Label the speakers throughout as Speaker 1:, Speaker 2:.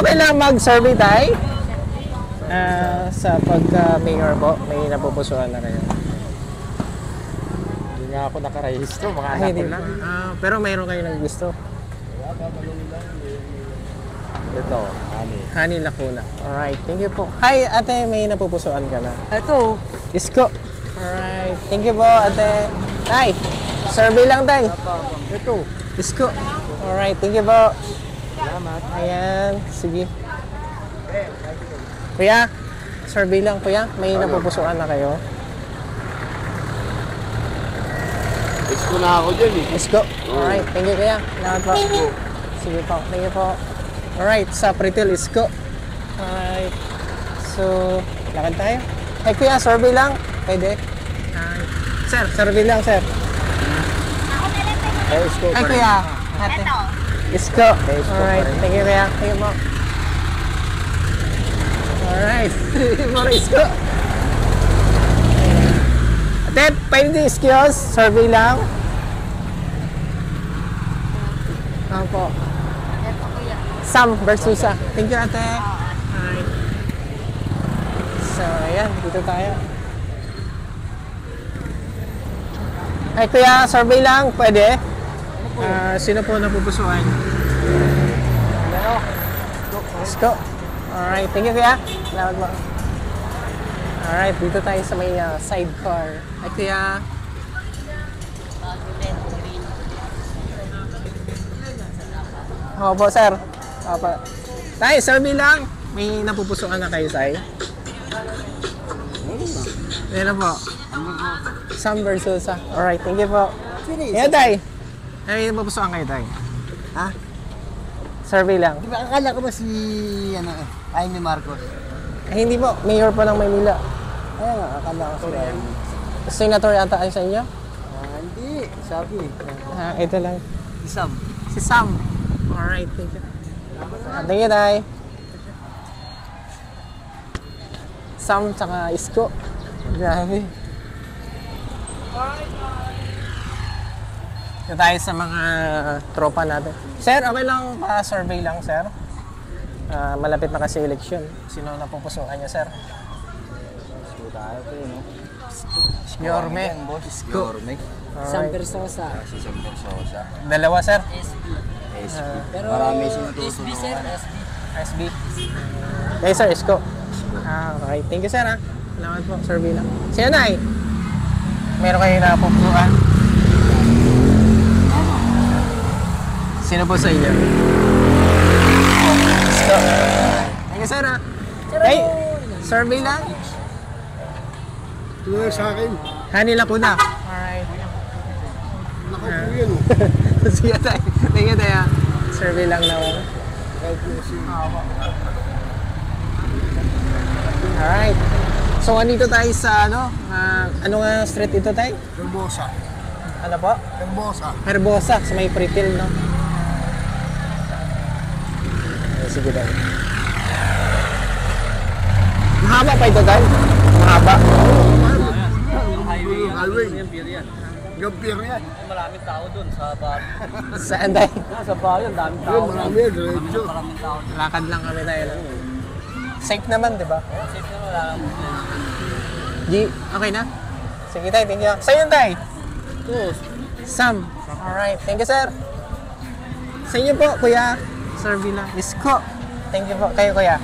Speaker 1: okay lang mag-survey tayo? Sa pagka-mayor po, may napupusuan na kayo.
Speaker 2: Hindi nga ako nakarehistro, mga anak ko lang.
Speaker 1: Pero mayroon kayo nang gusto.
Speaker 2: Ito, honey.
Speaker 1: Honey Lacuna. Alright, thank you po. Hi, ate, may napupusuan ka na.
Speaker 2: Ito.
Speaker 1: Isko. Alright, thank you po, ate. Tay, survey lang tayo.
Speaker 2: Ito.
Speaker 1: Isko. Alright, thank you po.
Speaker 2: Salamat.
Speaker 1: Ayan, sige. Kuya, survey lang kuya. May napupusuan na kayo.
Speaker 2: Isko na ako dyan eh.
Speaker 1: Isko. Alright, thank you kuya. Salamat po. Sige po, thank you po. Alright, sa Pretil Isko. Alright. So, lakad tayo. Hey kuya, survey lang. Pwede? Alright. Sir, survey lang sir.
Speaker 2: Ay, Isko
Speaker 1: Hey
Speaker 2: pa rin.
Speaker 1: kuya. Ate. Isko. Alright, thank you kuya. Thank you po. Alright. More Isko. Ate, pwede excuse. Survey lang. Opo. Sam Versusa. Thank you, ate. Alright. So, ayan. Dito tayo. Ay, kuya, survey lang. Pwede? Sino po napupusuan? Let's go. Alright. Thank you, kuya. Salamat po. Alright. Dito tayo sa may sidecar. Ay, kuya. Opo, sir. Opo. Tay, survey lang. May napupusuan na kayo, Tay? Meron po. Sam Versusa. Alright, thank you po. Yan, Tay. May napupusuan kayo, Tay?
Speaker 3: Ha?
Speaker 1: Survey lang.
Speaker 3: Di ba akala ko ba si Jaime Marcos?
Speaker 1: Ay, hindi po. Mayor pa ng Maynila.
Speaker 3: Ay, akala ko si Jaime.
Speaker 1: Senator yata ay sa inyo?
Speaker 3: Hindi, sabi.
Speaker 1: Ito lang.
Speaker 3: Si Sam.
Speaker 1: Si Sam. Alright, thank you. Thank you, Tay. Sam tsaka Isko. Grabe. Ito tayo sa mga tropa natin. Sir, okay lang pa-survey lang, sir. Malapit na kasi election. Sino napupusuan niya, sir?
Speaker 2: Isko tayo ito no?
Speaker 1: Yorme.
Speaker 2: Isko. Yorme.
Speaker 3: Sam Versosa.
Speaker 2: Si Sam Versosa.
Speaker 1: Dalawa, sir.
Speaker 2: SB.
Speaker 3: Pero
Speaker 2: Marami
Speaker 3: SB sir, SB.
Speaker 1: SB. Okay, sir, Isko. Okay. Thank you, sir, ha. Salamat po. Survey lang. Sino na eh? Meron kayo napupusuan? Sino po sa inyo? Isko. Thank you, sir, ha. Hey, survey lang.
Speaker 3: Tulad sa akin.
Speaker 1: Honey Lacuna. Alright.
Speaker 3: Nakapo yun.
Speaker 1: Sige tayo. Thank you tayo. Survey lang naman. Alright. So, andito tayo sa ano nga street ito tayo?
Speaker 3: Herbosa.
Speaker 1: Ano po?
Speaker 3: Herbosa.
Speaker 1: Herbosa, sa may Pretil, no? Sige tayo. Mahaba pa ito tayo? Mahaba.
Speaker 3: Highway. Gampir yan.
Speaker 2: Maraming tao dun sa bar.
Speaker 1: Saan tayo?
Speaker 2: Sa bar yun, daming tao.
Speaker 3: Marami yan, diretso.
Speaker 2: Maraming tao.
Speaker 1: Lakad lang kami tayo. Safe naman, di ba?
Speaker 2: Safe na wala lang.
Speaker 1: G, okay na? Sige tayo, thank you. Sa'yo yun tayo? Sam. Alright, thank you, sir. Sa inyo po, kuya. Survey lang. Isko. Thank you po. Kayo, kuya.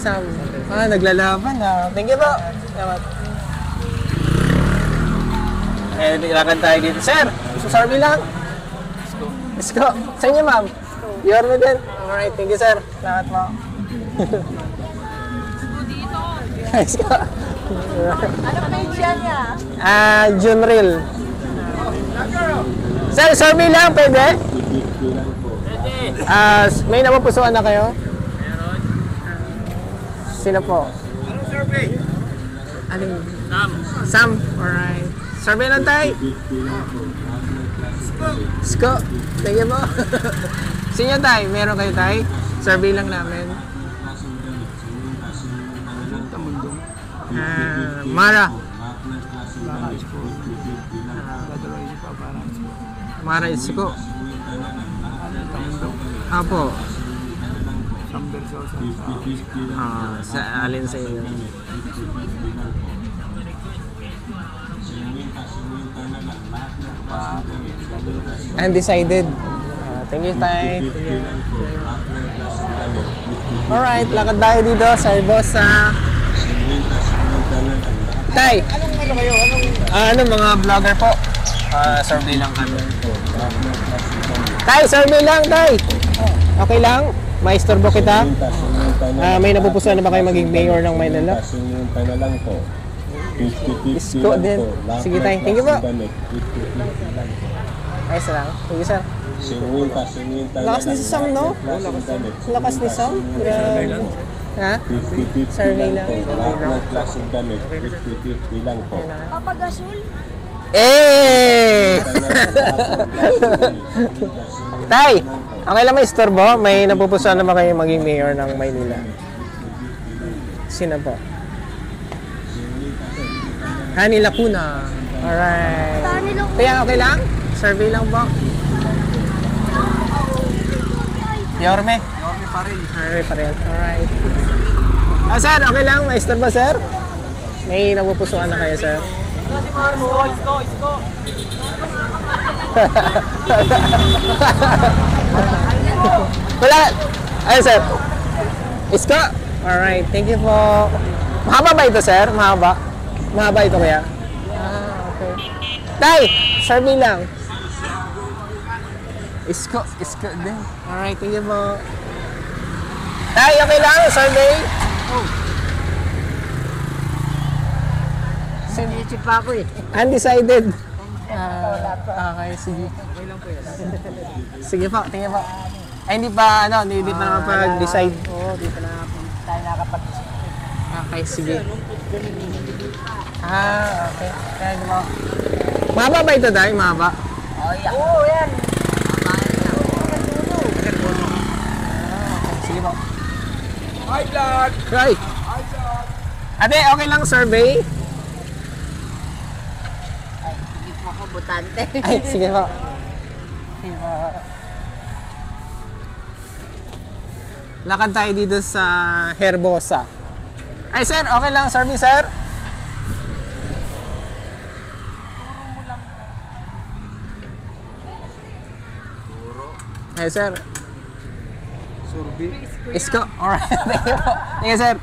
Speaker 1: Sam. Naglalaban na. Thank you po. Salamat. Eh, nilakad tayo dito. Sir, survey lang. Isko. Sa inyo, ma'am. You're me din. Alright, thank you, sir. Salamat po. Isko.
Speaker 4: Ano page yan niya?
Speaker 1: Junril. Sir, survey lang, pwede? May napupusuan na kayo? Meron. Sino po?
Speaker 3: Anong survey?
Speaker 1: Alin? Sam. Alright. Survey lang tayo. Sko. Thank you po. Sino tayo? Meron kayo tayo? Survey lang namin. Mara. Mara Isko. Apo. Sa alin sa inyo? Undecided. Thank you, Tay. Alright, lakad tayo dito sa Herbosa. Tay! Ano mga vlogger po? Survey lang kami. Tay, survey lang, Tay! Okay lang? Maistorbo kita? May napupusuan na ba kayo maging mayor ng Maynila? Isko din. Sige, Tay. Thank you po. Ayos lang. Thank you, sir. Lakas ni Sam, no? Lakas ni Sam? Grabe. Ha? Survey lang.
Speaker 4: Papagasul?
Speaker 1: Eh! Tay! Okay lang may istorbo? May napupusuan na ba kayo maging mayor ng Maynila? Sino po? Hani Lacuna. Alright. Kaya okay lang? Survey lang po. Yorme? Yorme pa rin. Yorme pa rin. Alright. Sir, okay lang? May istorbo, sir? May napupusuan na kayo, sir?
Speaker 2: Isko.
Speaker 1: Wala. Ayun, sir. Isko? Alright. Thank you po. Mahaba ba ito, sir? Mahaba? Mahaba ito kaya? Okay. Tay! Survey lang. Isko din. Alright, thank you po. Tay, okay lang? Survey?
Speaker 4: Sinisip pa ako eh.
Speaker 1: Undecided. Okay, sige. Sige po, tingin po. Ay, hindi pa nakapag-decide.
Speaker 4: Oo, di pa tayo nakapag-decide.
Speaker 1: Okay, sige. Okay. Kaya mo. Mahaba ba ito, Day? Mahaba?
Speaker 4: Oo, yan.
Speaker 1: Sige po.
Speaker 3: Hi, vlog!
Speaker 1: Right. Ate, okay lang survey?
Speaker 4: Hindi po ako butante.
Speaker 1: Ay, sige po. Sige po. Lakad tayo dito sa Herbosa. Ay, sir, okay lang survey, sir? Ay, sir.
Speaker 3: Survey.
Speaker 1: Isko. Alright. Thank you po. Thank you, sir.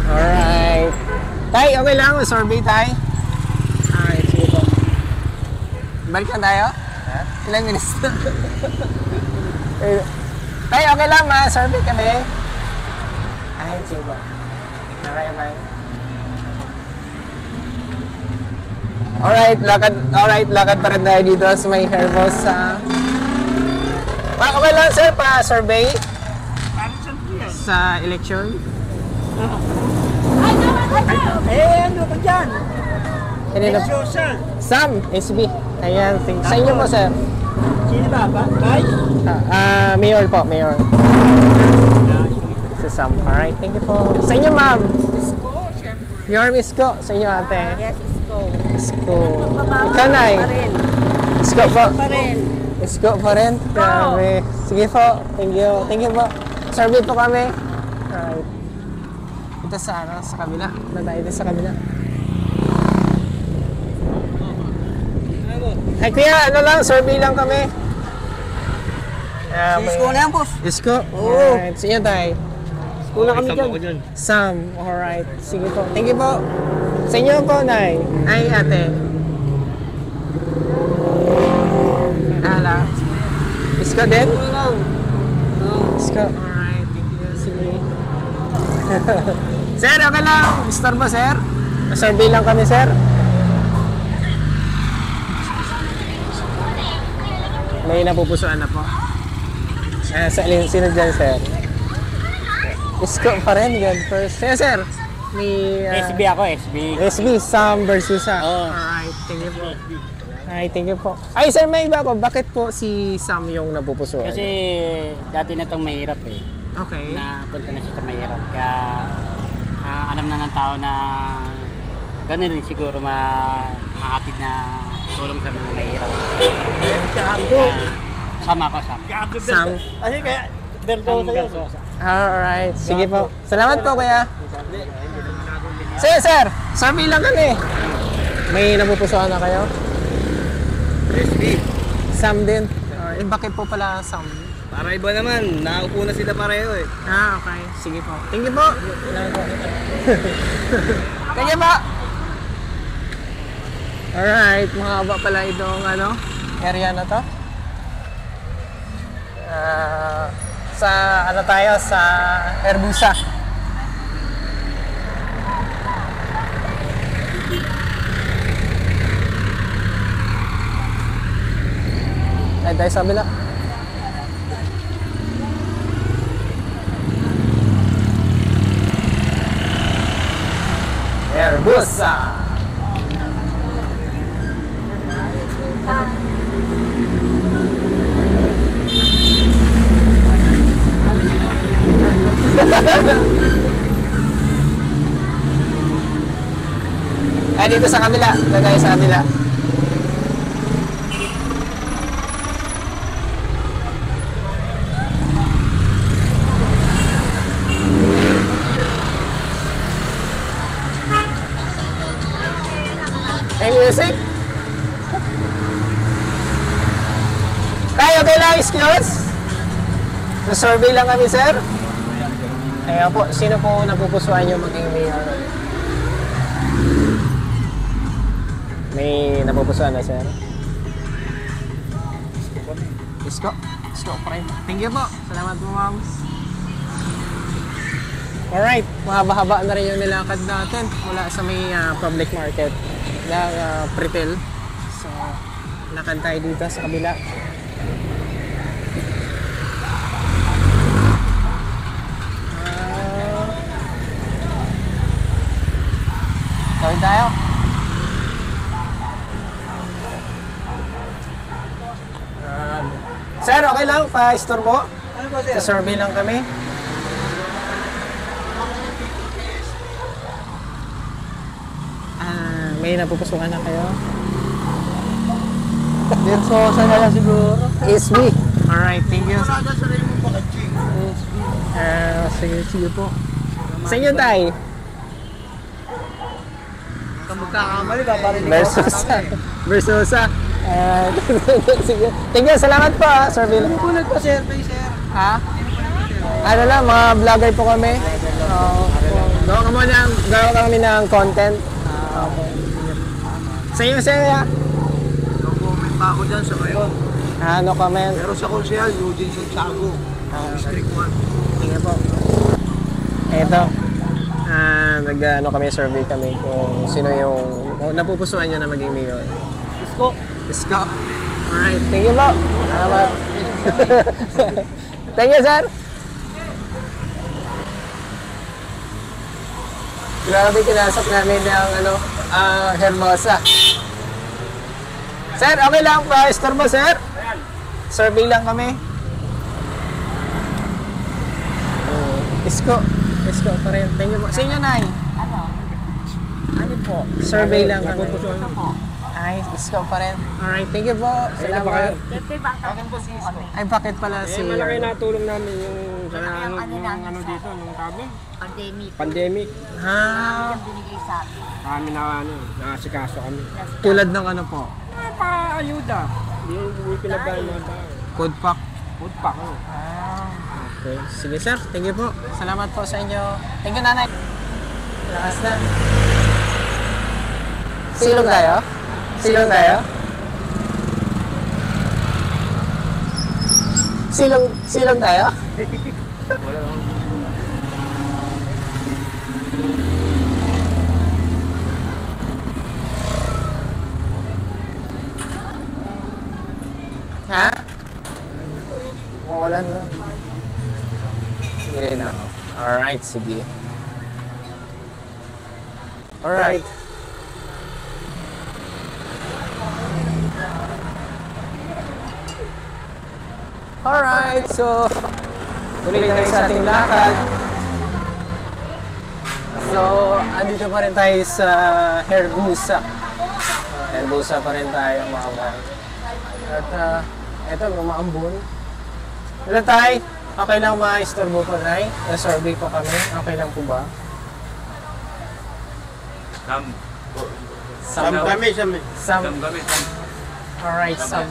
Speaker 1: Alright. Tay, okay lang. Survey, Tay. Alright, sige po. Balikan tayo? Ilang minutes na? Tay, okay lang, survey kami. Ay, sige po. Okay. Alright, lakad pa rin tayo dito sa may Herbosa. Okay lang, sir, pa-survey sa election.
Speaker 3: Ano ba dyan?
Speaker 1: Kanina po. Sam, SB. Ayan, sa inyo po, sir.
Speaker 3: Sino ba? Guys?
Speaker 1: Mayor po, mayor. Si Sam. Alright, thank you po. Sa inyo, ma'am. Your Isko. Sa inyo, ate.
Speaker 4: Yes, Isko.
Speaker 1: Isko. Kanay. Isko po.
Speaker 4: Pa rin.
Speaker 1: Isko pa rin. Grabe. Sige po. Thank you. Thank you po. Survey po kami. Alright. Ito sa kabila. Natayo dito sa kabila. Ay, kuya, survey lang kami.
Speaker 4: Isko na yan, boss.
Speaker 1: Isko? Alright. Sa inyo, tay.
Speaker 4: Isko na kami dyan.
Speaker 1: Sam. Alright. Sige po. Thank you po. Sa inyo po, nay. Ay, ate. Hala. Isko din? Isko. Alright. Thank you. Sige. Sir, okay lang. Star ba, sir? Survey lang kami, sir. May napupusuan na po. Sino dyan, sir? Isko pa rin, good first. Sir, may...
Speaker 2: SB ako, SB.
Speaker 1: SB, Sam Versusa.
Speaker 2: Oo.
Speaker 1: Alright, thank you po. Alright, thank you po. Ay, sir, may iba po. Bakit po si Sam yung napupusuan?
Speaker 2: Kasi dati na itong mahirap eh.
Speaker 1: Okay.
Speaker 2: Napunta na siya sa mahirap. Kaya alam na ng tao na gano'n rin siguro makakatid na tulong sa mga mahirap.
Speaker 3: Kago.
Speaker 2: Sama ko, sama.
Speaker 3: Kago.
Speaker 1: Sam.
Speaker 3: Kasi kaya, Bertosa yun.
Speaker 1: Alright, sige po. Salamat po, kuya. Sir, survey lang kami. May napupusuan na kayo?
Speaker 3: SB.
Speaker 1: Sam din. Bakit po pala Sam?
Speaker 3: Para iba naman, nakaupo na sila pareho eh.
Speaker 1: Okay. Sige po. Thank you po. Thank you po. Alright, mahaba pala itong area na to. Sa tayo sa Herbusa. Ay, tayo sa kabila. Herbusa. Ay, dito sa kabila. Lagay sa kabila. May music? Tayo, okay lang, excuse? Na-survey lang kami, sir. Kaya po, sino po napupusuan nyo maging mayor? May napupusuan na, sir? Isko? Isko, friend. Thank you po. Salamat po, ma'am. Alright, mahaba-haba na rin yung nilakad natin mula sa may public market ng Pretel. So, lakad tayo dito sa kabila. Tawid tayo. Sir, okay lang? Pa-store po?
Speaker 3: Ano ba sir?
Speaker 1: Sa-survey lang kami. May napupusukan na kayo?
Speaker 3: Bertosa na lang siguro.
Speaker 1: SB. Alright, thank you.
Speaker 3: Wala dyan sa rin mo pakaching.
Speaker 1: Sige po. Sa inyo, tay?
Speaker 3: Magkakamali ka pa rin.
Speaker 1: Versosa. Versosa. Sige. Thank you, salamat po. Survey lang.
Speaker 3: Hindi po nagpa-survey sir.
Speaker 1: Ha? Ano lang, mga vlogger po kami. Gawa kami ng content. Sa inyo, sir.
Speaker 3: No-comment pa ako dyan sa ngayon.
Speaker 1: No comment.
Speaker 3: Pero sa konsyal, Eugene Santiago. District 1.
Speaker 1: Tingnan po. Ito. Kami survey kami kung sino yung napupusuan nyo na maging mayor.
Speaker 3: Isko.
Speaker 1: Isko. Alright. Thank you po. Salamat. Thank you, sir. Grabe, kinasok namin ng Hermosa. Sir, okay lang pa. Store mo, sir? Survey lang kami. Isko. Isko pa rin. Thank you po. Sa inyo, Nay? Ano po? Survey lang kami. Ay, isko pa rin. Alright, thank you po. Salamat. Ay, bakit pala si...
Speaker 3: Malaki na tulong namin yung dito, nung tawag pandemic.
Speaker 1: Ha?
Speaker 3: Kami na nasikaso kami.
Speaker 1: Tulad ng ano po?
Speaker 3: Pa-ayuda. Hindi pinagdaan mga tao.
Speaker 1: Food pack.
Speaker 3: Food pack.
Speaker 1: Okay. Sige, sir. Thank you po. Salamat po sa inyo. Thank you, nanay. Lakas na. Silong tayo? Silong tayo? Silong tayo?
Speaker 3: Wala lang.
Speaker 1: Ha? Wala na. Sige na. Alright, sige. Alright. Alright, so tuloy tayo sa ating lakad. So, andito pa rin tayo sa Herbusa. And Herbosa pa rin tayo mga boy. At eto, maambun. Ilan tayo? Okay lang ma-istorbo po tayo? Na-survey po kami. Okay lang po ba?
Speaker 3: Sam kami.
Speaker 1: Some. Alright, some.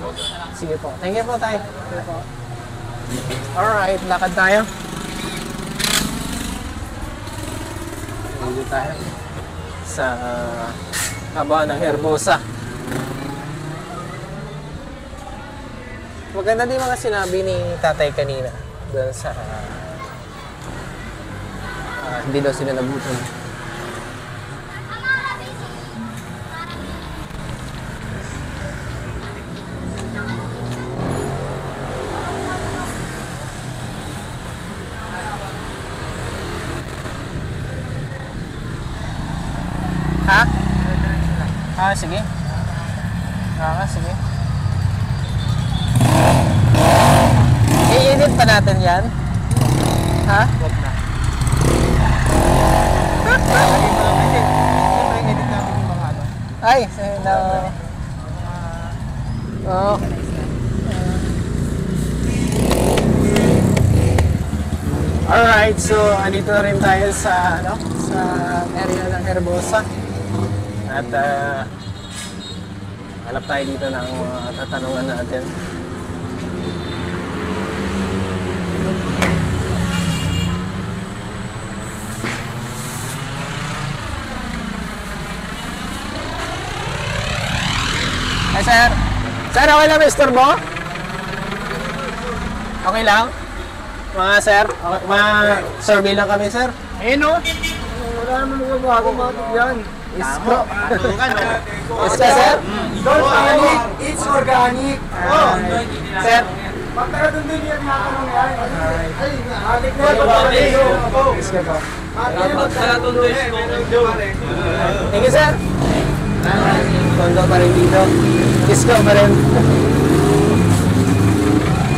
Speaker 1: Sige po. Thank you po tayo. Sige po. Alright, lakad tayo. Dito tayo sa haba ng Herbosa. Maganda din mga sinabi ni tatay kanina doon sa hindi daw sila nagutom. Ha? Sige. Sige. I-edit pa natin yan? Ha?
Speaker 3: Huwag na. Edit natin yung mga ano.
Speaker 1: Ay, no. Oh. Alright, so andito na rin tayo sa sa area ng Herbosa. At hanap tayo dito ng mga tatanungan natin. Hi, sir. Sir, okay lang may istorbo? Okay lang? Mga sir, okay, survey lang kami, sir.
Speaker 3: Ayun o. Wala naman magagawa ko yan.
Speaker 1: Isko. Isko, sir?
Speaker 3: Organic. It's organic.
Speaker 1: Sir?
Speaker 3: Magtara doon din yan natanong yan.
Speaker 1: Alright.
Speaker 3: Atik na ito.
Speaker 1: Isko po.
Speaker 3: Magtara doon din.
Speaker 1: Thank you, sir. Kondo pa rin dito. Isko pa rin.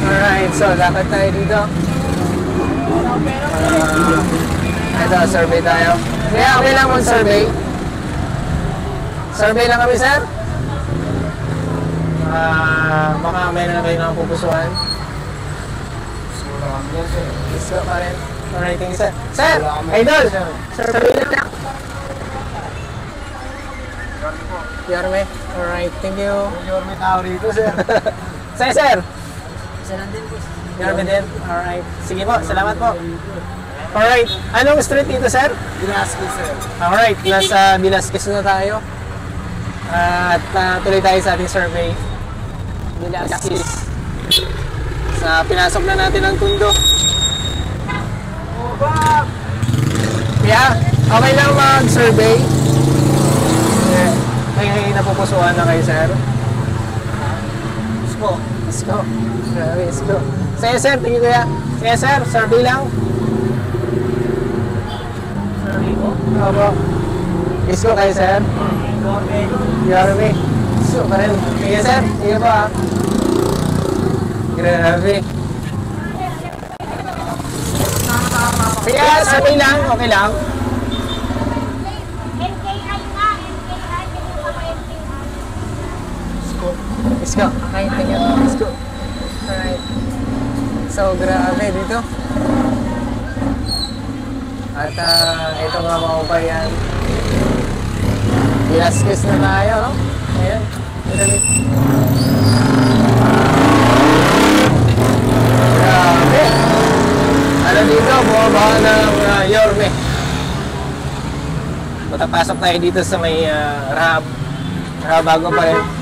Speaker 1: Alright, so lakad tayo dito. Ito, survey tayo. Kaya okay lang mag-survey. Survey lang kami, sir. Baka may na kayo ng pupusuhan. Isko pa rin. Alright, thank you, sir. Sir! Idol! Survey lang. Yorme. Alright, thank you.
Speaker 3: Yorme tao rito, sir.
Speaker 1: Sir!
Speaker 4: Isa lang din po.
Speaker 1: Yorme din. Alright. Sige po, salamat po. Alright. Anong street dito, sir?
Speaker 3: Velasquez, sir.
Speaker 1: Alright, nasa Velasquez na tayo. At tuloy tayo sa ating survey. Velasquez. Pinasok na natin ang tundo. Kaya, okay lang mag-survey. May napupusuan na kayo, sir. Isko. Isko. Grabe, isko. Sige, sir. Tingin ko ya. Sige, sir. Survey lang. Survey ko? Opo. Isko kayo, sir. Grabe. Isko pa rin. Sige, sir. Sige po, ha. Grabe. Sige, survey lang. Okay lang. Isko. Okay, thank you. Isko. Alright. So, grabe dito. At ito nga mga upayan. Velasquez na tayo, no? Ayan. Grabe. Ano dito? Bumaba ng Yorme. Matapasok tayo dito sa may Rahab. Bago pa rin.